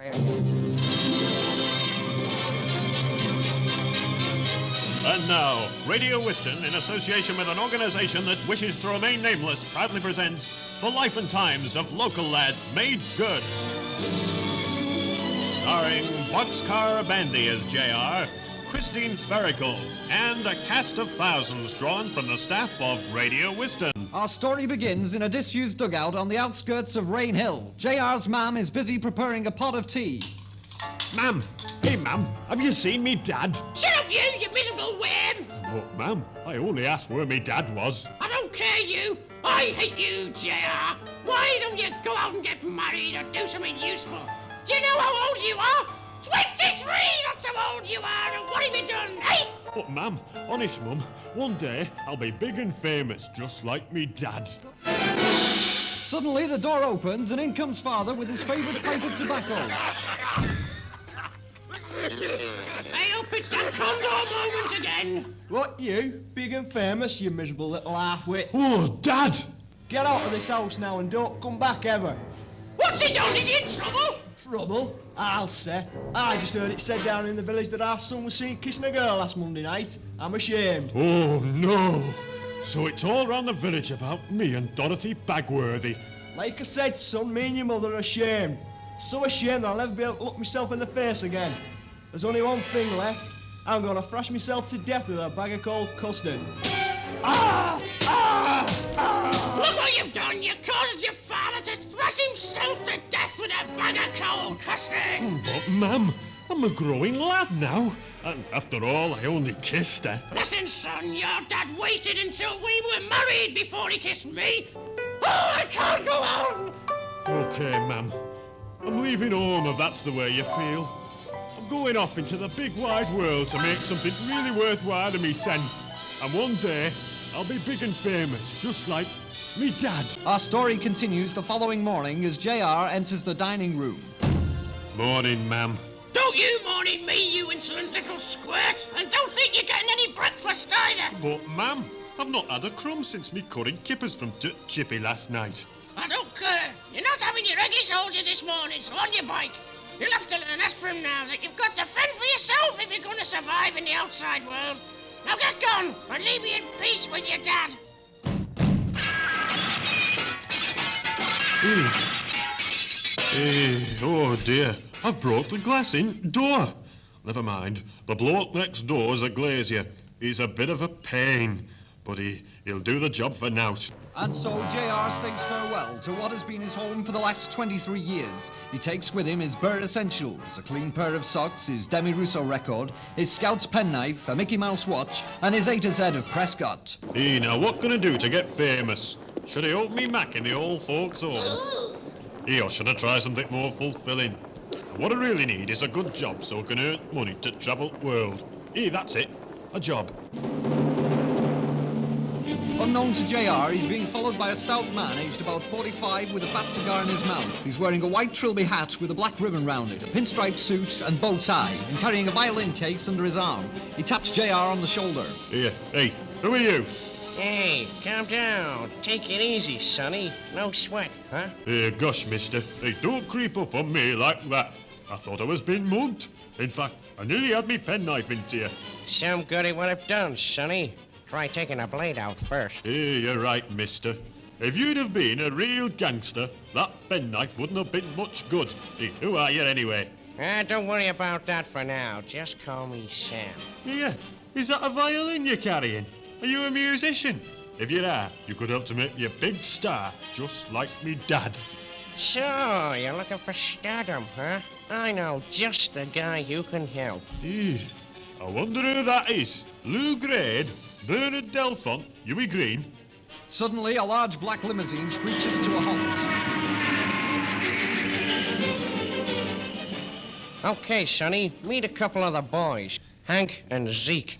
And now, Radio Whiston, in association with an organisation that wishes to remain nameless, proudly presents The Life and Times of Local Lad Made Good. Starring Boxcar Bandy as JR, Christine Spherical, and a cast of thousands drawn from the staff of Radio Whiston. Our story begins in a disused dugout on the outskirts of Rain Hill. JR's mum is busy preparing a pot of tea. Ma'am! Hey, ma'am, have you seen me dad? Shut up, you miserable worm! But, ma'am, I only asked where me dad was. I don't care, you! I hate you, JR! Why don't you go out and get married or do something useful? Do you know how old you are? 23! That's how old you are, and what have you done, eh? But, ma'am, honest, mum, one day I'll be big and famous, just like me dad. Suddenly, the door opens and in comes father with his favourite pipe of tobacco. I hope it's that condor moment again. What, you? Big and famous, you miserable little half-wit. Oh, Dad! Get out of this house now and don't come back ever. What's he done? Is he in trouble? Trouble? I'll say. I just heard it said down in the village that our son was seen kissing a girl last Monday night. I'm ashamed. Oh, no! So it's all round the village about me and Dorothy Bagworthy. Like I said, son, me and your mother are ashamed. So ashamed that I'll never be able to look myself in the face again. There's only one thing left. I'm gonna thrash myself to death with a bag of cold custard. Look what you've done! You caused your father to thrash himself to death with a bag of cold custard! But, ma'am, I'm a growing lad now. And after all, I only kissed her. Listen, son, your dad waited until we were married before he kissed me. Oh, I can't go on! OK, ma'am. I'm leaving home if that's the way you feel. I'm going off into the big wide world to make something really worthwhile of me sen. And one day, I'll be big and famous, just like me dad. Our story continues the following morning as JR enters the dining room. Morning, ma'am. Don't you morning me, you insolent little squirt! And don't think you're getting any breakfast either! But, ma'am, I've not had a crumb since me currant kippers from Chippy last night. I don't care. You're not having your eggy soldiers this morning, so on your bike. You'll have to learn us from now that you've got to fend for yourself if you're going to survive in the outside world. Now get gone and leave me in peace with your dad. Oh dear, I've broke the glass in door. Never mind, the bloke next door's a glazier. He's a bit of a pain, but he'll do the job for nowt. And so JR says farewell to what has been his home for the last 23 years. He takes with him his bird essentials, a clean pair of socks, his Demi Russo record, his Scout's penknife, a Mickey Mouse watch, and his A to Z of Prescott. Hey, now what can I do to get famous? Should I open me Mac in the old folks' home? Hey, or should I try something more fulfilling? What I really need is a good job so I can earn money to travel the world. Hey, that's it, a job. Unknown to JR, he's being followed by a stout man aged about 45 with a fat cigar in his mouth. He's wearing a white trilby hat with a black ribbon round it, a pinstripe suit and bow tie, and carrying a violin case under his arm. He taps JR on the shoulder. Here, hey, who are you? Hey, calm down. Take it easy, sonny. No sweat, huh? Hey, gosh, mister. Hey, don't creep up on me like that. I thought I was being mugged. In fact, I nearly had me penknife into you. Some good it would have done, sonny. Try taking a blade out first. Hey, you're right, mister. If you'd have been a real gangster, that penknife wouldn't have been much good. Hey, who are you anyway? Don't worry about that for now. Just call me Sam. Yeah, is that a violin you're carrying? Are you a musician? If you are, you could help to make me a big star, just like me dad. So, you're looking for stardom, huh? I know just the guy who can help. Hey, I wonder who that is. Lou Grade, Bernard Delphont, Huey Green. Suddenly, a large black limousine screeches to a halt. Okay, sonny, meet a couple of the boys, Hank and Zeke.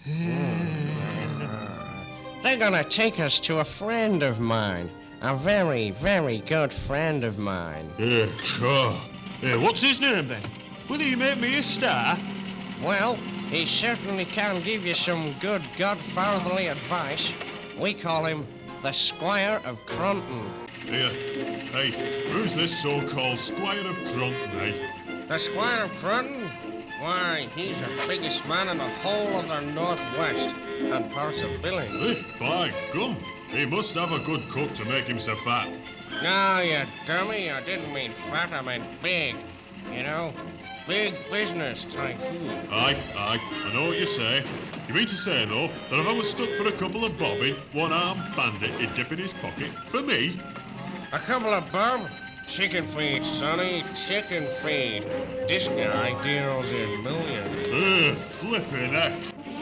They're gonna take us to a friend of mine. A very, very good friend of mine. Yeah, sure. Hey, what's his name then? Will he make me a star? Well, he certainly can give you some good godfatherly advice. We call him the Squire of Crunton. Here, hey, who's this so-called Squire of Crunton, eh? The Squire of Crunton? Why, he's the biggest man in the whole of the Northwest and parts of Billing. Hey, by gum, he must have a good cook to make him so fat. No, you dummy, I didn't mean fat, I meant big. You know, big business tycoon. Aye, I know what you say. You mean to say, though, that if I was stuck for a couple of bobbing, one-armed bandit he'd dip in his pocket, for me? A couple of bob? Chicken feed, sonny, chicken feed. This guy deals in millions. Flippin' heck.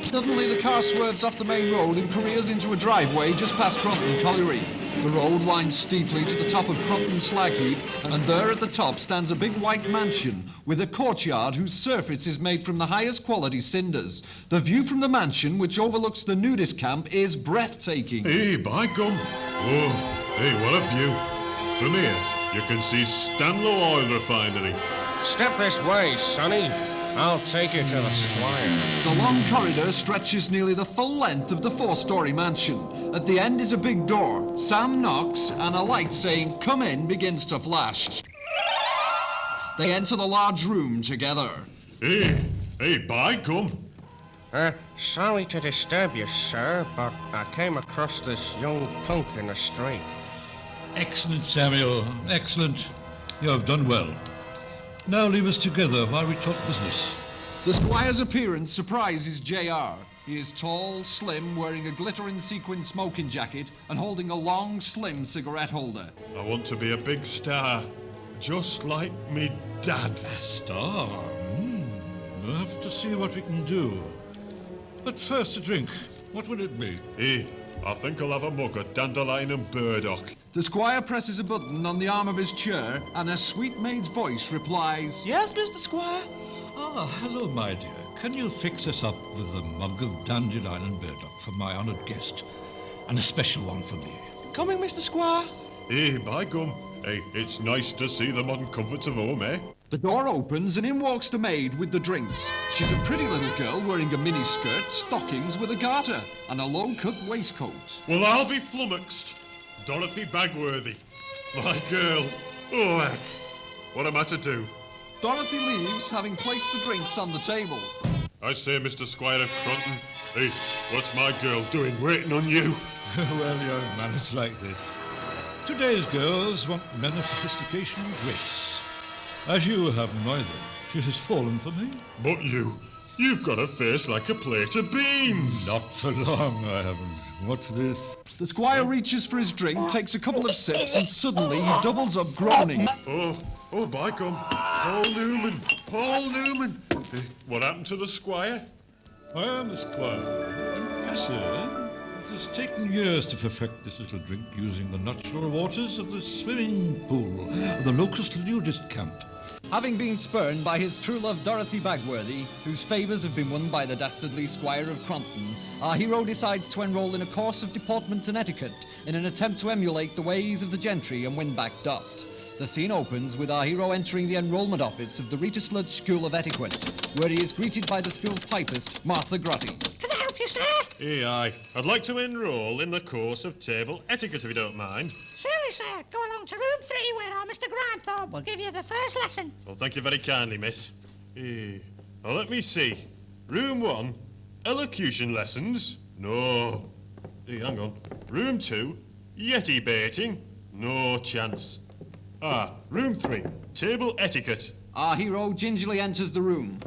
Suddenly, the car swerves off the main road and careers into a driveway just past Crunton Colliery. The road winds steeply to the top of Crunton Slag Heap, and there at the top stands a big white mansion with a courtyard whose surface is made from the highest quality cinders. The view from the mansion, which overlooks the nudist camp, is breathtaking. Hey, by gum. Oh, hey, what a view. From here, you can see Stanlow Oil Refinery. Step this way, sonny. I'll take you to the Squire. The long corridor stretches nearly the full length of the four-storey mansion. At the end is a big door. Sam knocks, and a light saying, "Come in," begins to flash. They enter the large room together. Hey, by gum. Sorry to disturb you, sir, but I came across this young punk in the street. Excellent, Samuel. Excellent. You have done well. Now leave us together while we talk business. The Squire's appearance surprises J.R. He is tall, slim, wearing a glittering sequin smoking jacket and holding a long, slim cigarette holder. I want to be a big star, just like me dad. A star? We'll have to see what we can do. But first a drink. What will it be? Hey, I think I'll have a mug of dandelion and burdock. The Squire presses a button on the arm of his chair, and a sweet maid's voice replies, Yes, Mr. Squire? Ah, hello, my dear. Can you fix us up with a mug of dandelion and burdock for my honoured guest? And a special one for me. Coming, Mr. Squire? Hey, by gum. Hey, it's nice to see the modern comforts of home, eh? The door opens and in walks the maid with the drinks. She's a pretty little girl wearing a miniskirt, stockings with a garter, and a low-cut waistcoat. Well, I'll be flummoxed. Dorothy Bagworthy. My girl. Oh, heck. What am I to do? Dorothy leaves, having placed the drinks on the table. I say, Mr. Squire of Crunton. Hey, what's my girl doing waiting on you? Well, young man, it's like this. Today's girls want men of sophistication and grace. As you have neither, she has fallen for me. But you've got a face like a plate of beans. Not for long, I haven't. What's this? The Squire reaches for his drink, takes a couple of sips, and suddenly he doubles up groaning. Oh, by gum. Paul Newman. Hey, what happened to the Squire? I am the Squire. Impressive, eh? It has taken years to perfect this little drink using the natural waters of the swimming pool of the locust nudist camp. Having been spurned by his true love Dorothy Bagworthy, whose favours have been won by the dastardly Squire of Crunton, our hero decides to enrol in a course of deportment and etiquette in an attempt to emulate the ways of the gentry and win back Dot. The scene opens with our hero entering the enrolment office of the Sludge School of Etiquette, where he is greeted by the school's typist, Martha Grotty. Can I help you, sir? Hey, aye. I'd like to enrol in the course of table etiquette, if you don't mind. Certainly, sir. Go along to room 3 where our Mr. Granthorpe will give you the first lesson. Well, thank you very kindly, miss. Now, let me see. Room 1, elocution lessons. No. Hey, hang on. Room 2, yeti baiting. No chance. Room 3, table etiquette. Our hero gingerly enters the room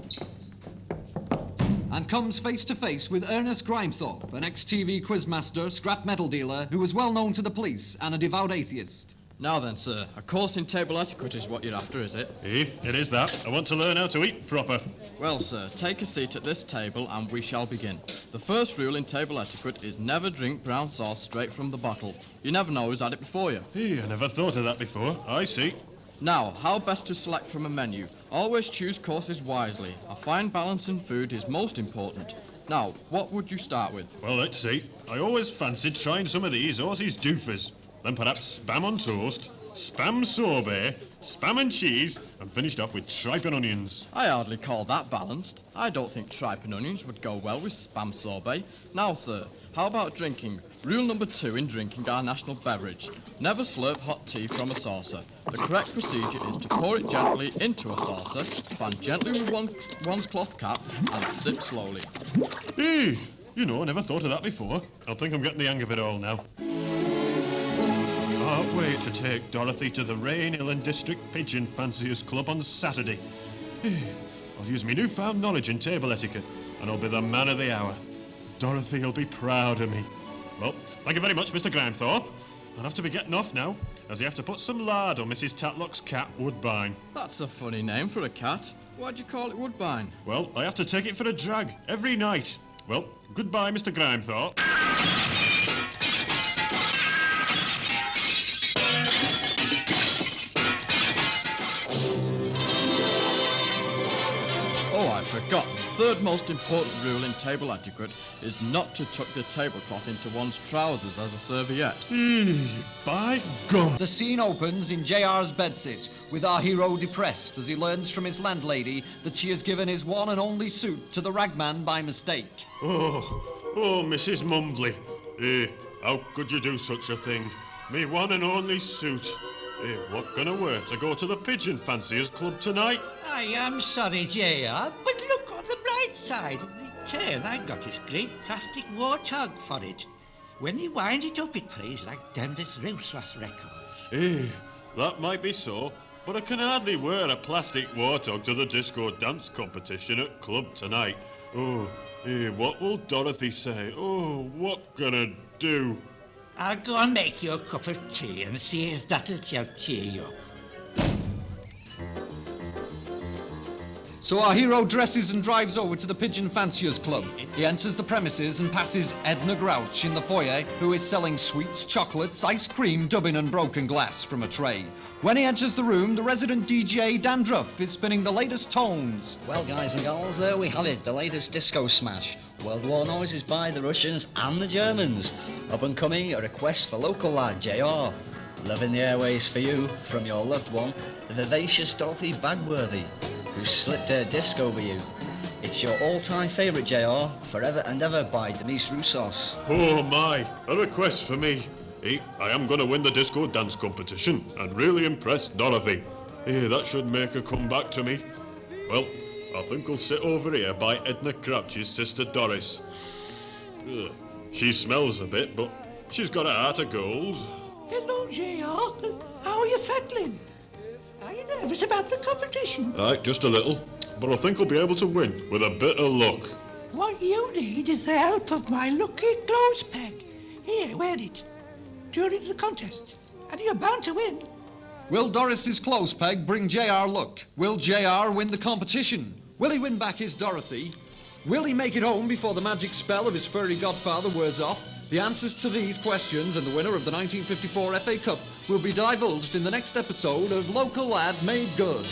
and comes face to face with Ernest Grimethorpe, an ex-TV quizmaster, scrap metal dealer, who is well known to the police and a devout atheist. Now then, sir, a course in table etiquette is what you're after, is it? Hey, it is that. I want to learn how to eat proper. Well, sir, take a seat at this table and we shall begin. The first rule in table etiquette is never drink brown sauce straight from the bottle. You never know who's had it before you. Hey, I never thought of that before. I see. Now, how best to select from a menu? Always choose courses wisely. A fine balance in food is most important. Now, what would you start with? Well, let's see. I always fancied trying some of these horses doofers. Then perhaps spam on toast, spam sorbet, spam and cheese, and finished off with tripe and onions. I hardly call that balanced. I don't think tripe and onions would go well with spam sorbet. Now, sir, how about drinking? Rule number 2 in drinking our national beverage. Never slurp hot tea from a saucer. The correct procedure is to pour it gently into a saucer, fan gently with one's cloth cap, and sip slowly. Hey, you know, I never thought of that before. I think I'm getting the hang of it all now. Can't wait to take Dorothy to the Rainhill District Pigeon Fanciers Club on Saturday. I'll use my newfound knowledge in table etiquette, and I'll be the man of the hour. Dorothy will be proud of me. Well, thank you very much, Mr. Grimethorpe. I'll have to be getting off now, as I have to put some lard on Mrs. Tatlock's cat, Woodbine. That's a funny name for a cat. Why'd you call it Woodbine? Well, I have to take it for a drag every night. Well, goodbye, Mr. Grimethorpe. Oh, I forgot. The third most important rule in table etiquette is not to tuck the tablecloth into one's trousers as a serviette. By gum. The scene opens in JR's bedsit, with our hero depressed as he learns from his landlady that she has given his one and only suit to the ragman by mistake. Oh, Mrs. Mumbly. How could you do such a thing? Me one and only suit. What gonna wear to go to the Pigeon Fanciers Club tonight? I am sorry, JR, but look on the bright side. In return, I got this great plastic warthog for it. When you wind it up, it plays like Demdit's Roussos records. That might be so, but I can hardly wear a plastic warthog to the disco dance competition at club tonight. What will Dorothy say? What gonna do? I'll go and make you a cup of tea and see if that'll help cheer you up. So our hero dresses and drives over to the Pigeon Fanciers Club. He enters the premises and passes Edna Grouch in the foyer, who is selling sweets, chocolates, ice cream, dubbing and broken glass from a tray. When he enters the room, the resident DJ, Dandruff, is spinning the latest tones. Well, guys and girls, there we have it, the latest disco smash. World War noises by the Russians and the Germans. Up and coming, a request for local lad, JR. Loving the airways for you, from your loved one, the vivacious Dorothy Bagworthy, who slipped her disc over you. It's your all-time favourite, JR, Forever and Ever by Denise Roussos. Oh my, a request for me. I am going to win the disco dance competition and really impress Dorothy. That should make her come back to me. Well, I think I'll sit over here by Edna Crouch's sister Doris. She smells a bit, but she's got a heart of gold. Hello, JR. How are you feeling? Are you nervous about the competition? Right, just a little. But I think I'll be able to win with a bit of luck. What you need is the help of my lucky clothes peg. Here, wear it. During the contest. And you're bound to win. Will Doris's clothes peg bring JR luck? Will JR win the competition? Will he win back his Dorothy? Will he make it home before the magic spell of his furry godfather wears off? The answers to these questions and the winner of the 1954 FA Cup will be divulged in the next episode of Local Lad Made Good.